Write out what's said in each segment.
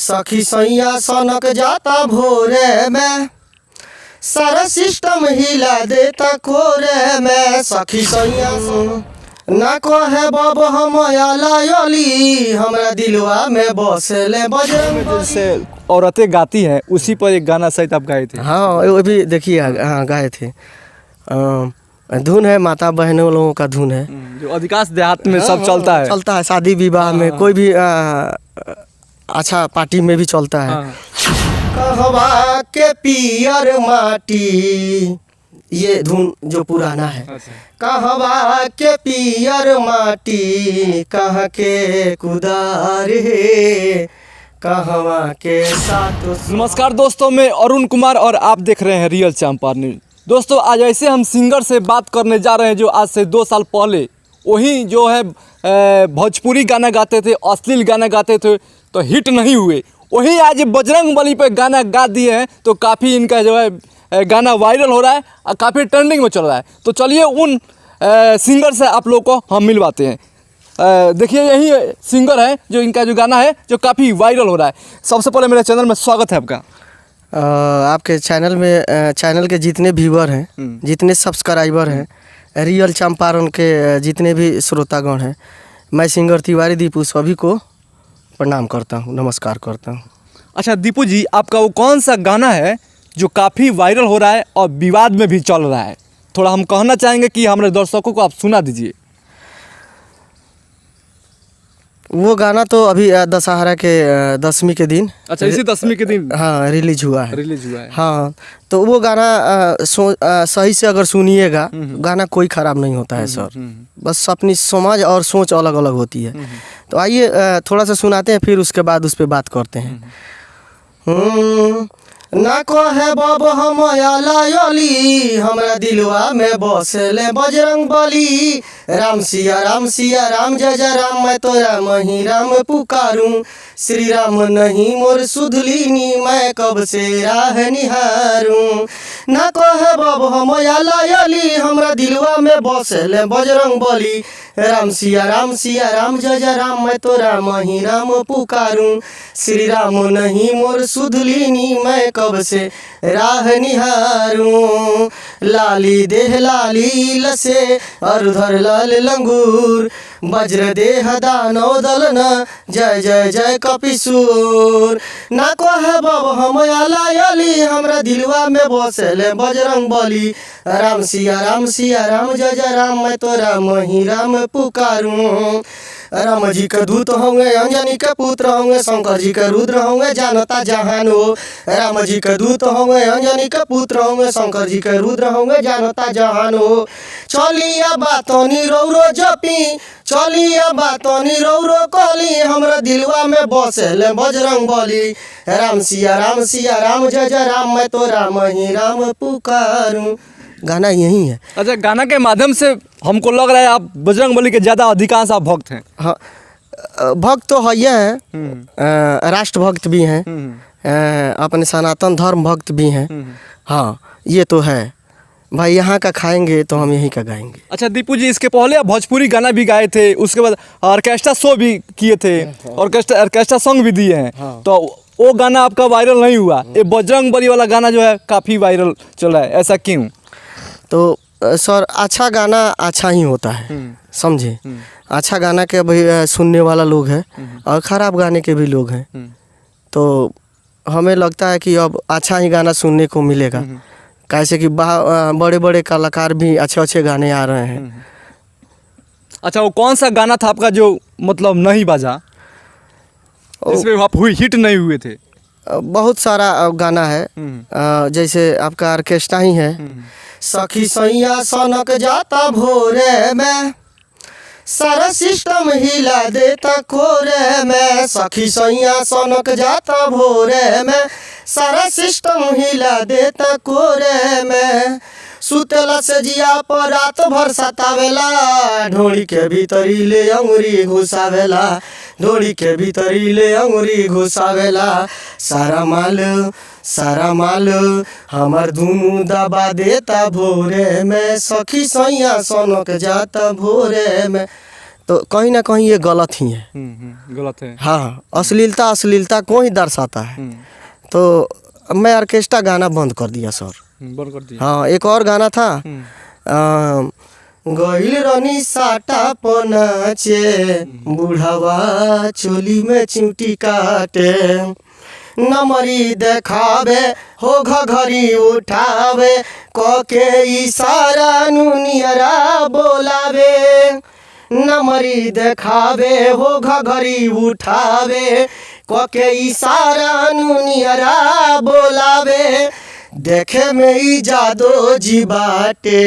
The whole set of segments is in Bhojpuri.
सखी सैया सनक जाता भोरे में, सारा सिस्टम हिला देता कोरे में। सखी सैया ना कहे बब हम अली, हमरा दिलवा में बसले बजरंग। जैसे औरतें गाती हैं उसी पर एक गाना सहित आप गाए थे। हाँ वो भी देखिए, हाँ गाए थे। धुन है माता बहनों लोगों का धुन है, जो अधिकांश देहात में सब चलता है। शादी विवाह में कोई भी अच्छा पार्टी में भी चलता है। कहवा के पियर माटी, ये धुन जो पुराना है। कहवा के पियर माटी, कहाँ के कुदार है, कहवा के साथ। नमस्कार दोस्तों, मैं अरुण कुमार और आप देख रहे हैं रियल चंपारण न्यूज। दोस्तों आज ऐसे हम सिंगर से बात करने जा रहे हैं जो आज से 2 साल पहले वही जो है भोजपुरी गाना गाते थे, अश्लील गाना गाते थे तो हिट नहीं हुए। वही आज बजरंगबली पे गाना गा दिए हैं तो काफ़ी इनका जो है गाना वायरल हो रहा है और काफ़ी ट्रेंडिंग में चल रहा है। तो चलिए उन सिंगर से आप लोग को हम मिलवाते हैं। देखिए यही सिंगर है जो इनका जो गाना है जो काफ़ी वायरल हो रहा है। सबसे पहले मेरे चैनल में स्वागत है आपका। आपके चैनल में चैनल के जितने व्यूअर हैं, जितने सब्सक्राइबर हैं, रियल चंपारण के जितने भी श्रोतागण हैं, मैं सिंगर तिवारी दीपू सभी को प्रणाम करता हूँ, नमस्कार करता हूँ। अच्छा दीपू जी, आपका वो कौन सा गाना है जो काफ़ी वायरल हो रहा है और विवाद में भी चल रहा है? थोड़ा हम कहना चाहेंगे कि हमारे दर्शकों को आप सुना दीजिए। वो गाना तो अभी दशहरा के 10वीं के दिन, अच्छा इसी 10वीं के दिन हाँ रिलीज हुआ है। हाँ तो वो गाना सही से अगर सुनिएगा, गाना कोई ख़राब नहीं होता है सर, बस अपनी समझ और सोच अलग अलग होती है। तो आइए थोड़ा सा सुनाते हैं, फिर उसके बाद उस पर बात करते हैं। ना कहे बब हम अली, हमरा दिलवा में बसले बजरंग बली। राम सिया राम जय जय राम, मैं तो राम ही राम पुकारूं। श्री राम नहीं मोर सुधलीनी, मैं कब से राह निहारूं। ना कहे बब हम अली, हमरा दिलवा में बसले बजरंग बली। राम सिया राम जय जय राम, मैं तो राम ही राम पुकारूं। श्री राम नहीं मोर सुधलीनी, मैं कब से राह निहारूं। लाली देह लाली लसे, अरुधर लाल लंगूर। वज्र देह दानव दलन, जय जय जय कपिसूर। ना कहे बब हम अली, हमरा दिलवा में बसले बजरंग बली। राम सिया राम जय जय राम, मैं तो राम ही राम पुकारूं। राम जी के दूत होंगे, अंजनी के पुत्र होंगे, शंकर जी के रुद्र होंगे, जानता जहान हो। राम जी के दूत होंगे, अंजनी के पुत्र होंगे, शंकर जी के रुद्र होंगे, जानता जहान हो। चलिया बातोनी रौरो जपी, चलिया बातोनी रौरो कहली, हमरा दिलवा में बसले बजरंग बली। राम सिया राम जय जय राम, मैं तो राम ही राम पुकारूं। गाना यही है। अच्छा गाना के माध्यम से हमको लग रहा है आप बजरंगबली के ज़्यादा अधिकांश आप भक्त हैं। हाँ भक्त तो है, राष्ट्रभक्त भी हैं, अपने सनातन धर्म भक्त भी हैं। हाँ ये तो है भाई, यहाँ का खाएंगे तो हम यहीं का गाएंगे। अच्छा दीपू जी, इसके पहले आप भोजपुरी गाना भी गाए थे, उसके बाद ऑर्केस्ट्रा शो भी किए थे, ऑर्केस्ट्रा सॉन्ग भी दिए हैं। हाँ। तो वो गाना आपका वायरल नहीं हुआ। ये बजरंगबली वाला गाना जो है काफ़ी वायरल चल रहा है, ऐसा क्यों? तो सर अच्छा गाना अच्छा ही होता है, समझे। अच्छा गाना के भाई सुनने वाला लोग हैं और ख़राब गाने के भी लोग हैं। तो हमें लगता है कि अब अच्छा ही गाना सुनने को मिलेगा, कैसे कि बड़े बड़े कलाकार भी अच्छे अच्छे गाने आ रहे हैं। अच्छा वो कौन सा गाना था आपका जो मतलब नहीं बजा, जिसमें आप हिट नहीं हुए थे? बहुत सारा गाना है, जैसे आपका ऑर्केस्ट्रा ही है। सखी सैया सनक जाता भोरे में, सारा सिस्टम हिला देता कोरे में। सखी सैया सनक जाता भोरे में, सारा सिस्टम हिला देता कोरे में। सुतेला से जिया पर रात भर सतावेला, ढोड़ी के भीतरी ले अंगुरी घुसावेला, ढोड़ी के भीतरी ले अंगुरी घुसावेला। सारा माल हमर धुनु दबा देता भोरे में, सखी सैया सनक जाता भोरे में। तो कहीं ना कहीं ये गलत ही है। गलत है। हाँ, अश्लीलता को ही दर्शाता है। हम्म, तो मैं ऑर्केस्ट्रा गाना बंद कर दिया सर। बंद कर दिया। हाँ, एक और गाना था, गइल रनी साटा पनाचे बुढ़ावा चोली में चिमटी काटे, नमरी देखावे हो घघरी उठावे कके इशारा नुनियरा बोलावे, नमरी देखावे हो घघरी उठावे कके इशारा नुनियरा बोलावे, देखे में ई जादो जी बाटे,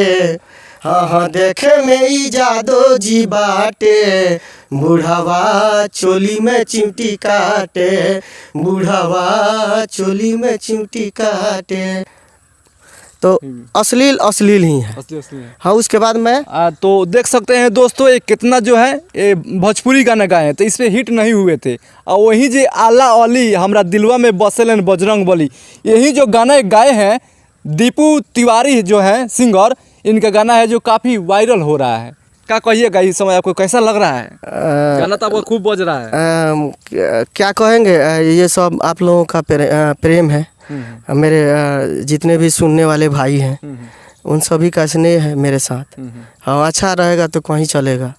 हाँ हाँ देखे में ई जादो जी बाटे, बुढ़ावा चोली में चिमटी काटे, बुढ़ावा चोली में चिमटी काटे। तो अश्लील ही है। असली है। हाँ, उसके बाद मैं तो देख सकते हैं दोस्तों ये कितना जो है ये भोजपुरी गाना गाए हैं, तो इस पे हिट नहीं हुए थे। और वही जो आला अली हमरा दिलवा में बसेलन बजरंग बली, यही जो गाना गाए हैं दीपू तिवारी जो है सिंगर, इनका गाना है जो काफ़ी वायरल हो रहा है। क्या कहिएगा इस समय, आपको कैसा लग रहा है? गाना तो आपको खूब बज रहा है। क्या कहेंगे, ये सब आप लोगों का प्रेम है। मेरे जितने भी सुनने वाले भाई हैं उन सभी का स्नेह है मेरे साथ। हाँ, अच्छा रहेगा तो कहीं चलेगा।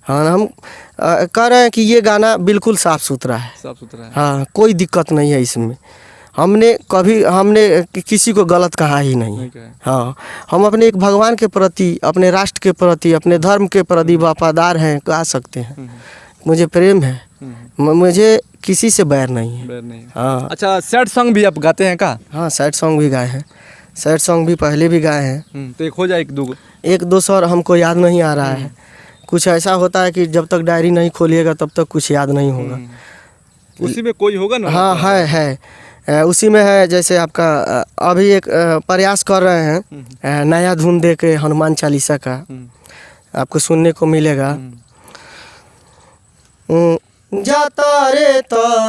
हाँ, हम कह रहे हैं कि ये गाना बिल्कुल साफ़ सुथरा है। साफ सुथरा है। हाँ, कोई दिक्कत नहीं है इसमें। हमने किसी को गलत कहा ही नहीं। हाँ, हम अपने एक भगवान के प्रति, अपने राष्ट्र के प्रति, अपने धर्म के प्रति वफादार हैं, कह सकते हैं। मुझे प्रेम है, मुझे किसी से बैर नहीं है। हाँ। अच्छा, सैड सॉन्ग भी आप गाते हैं क्या? हाँ, सैड सॉन्ग भी गाए हैं। सैड सॉन्ग भी पहले भी गाए हैं। तो एक हो जाए एक दो सर हमको याद नहीं आ रहा है। कुछ ऐसा होता है कि जब तक डायरी नहीं खोलिएगा तब तक कुछ याद नहीं होगा। उसी में कोई होगा ना? हाँ, है उसी में है। जैसे आपका अभी एक प्रयास कर रहे हैं नया धुन दे के हनुमान चालीसा का, आपको सुनने को मिलेगा। जाता रे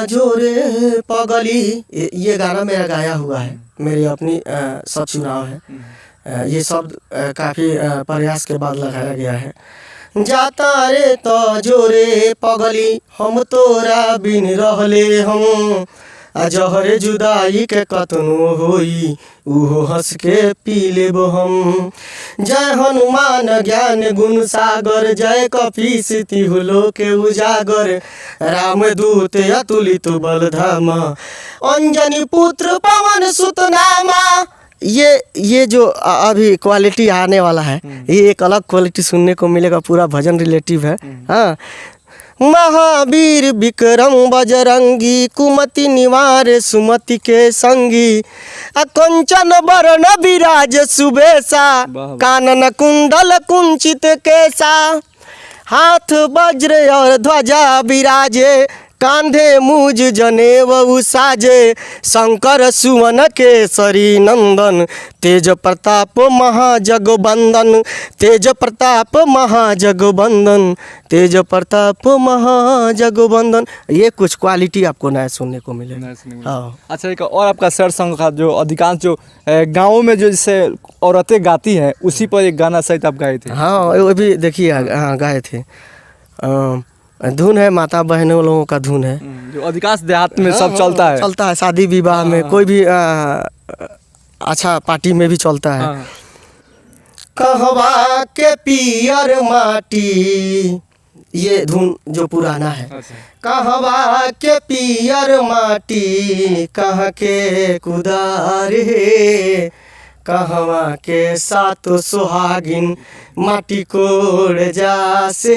जोरे पगली, ये गाना मेरा गाया हुआ है, मेरी अपनी सब चुनाव है। ये शब्द काफ़ी प्रयास के बाद लगाया गया है। जाता रे जोरे पगली हम तोरा बिन रहले हम, जहरे जुदाई के कतनो होई उहो हंस के पी लेब हम। जय हनुमान ज्ञान गुण सागर, जय कपीस तिहु लोके उजागर, रामदूत अतुलित बल धामा, अंजनी पुत्र पवन सुत नामा। ये जो अभी क्वालिटी आने वाला है, ये एक अलग क्वालिटी सुनने को मिलेगा। पूरा भजन रिलेटिव है। हाँ, महावीर विक्रम बजरंगी, कुमति निवार सुमति के संगी, कंचन वरण विराज सुबेसा, कानन कुंडल कुंचित केसा, हाथ वज्र और ध्वजा विराजे, कांधे मुझ जनेव साजे, शंकर सुवन केसरी नंदन, तेज प्रताप महाजगबंदन, तेज प्रताप महाजगबंदन, तेज प्रताप महाजगबंदन। ये कुछ क्वालिटी आपको नया सुनने को मिलेगा। हाँ। अच्छा, एक और आपका सैड सॉन्ग का जो अधिकांश जो गाँवों में जो जैसे औरतें गाती हैं, उसी पर एक गाना सहित आप गाए थे। हाँ, वो भी देखिए, हाँ गाए थे। धुन है, माता बहनों लोगों का धुन है, जो अधिकांश देहात में सब चलता है। शादी विवाह में, कोई भी अच्छा पार्टी में भी चलता है। कहवा के पियर माटी, ये धुन जो पुराना है। कहवा के पियर माटी, कहाँ के कुदार है, कहवा के सात सुहागिन माटी कोड़ जासे।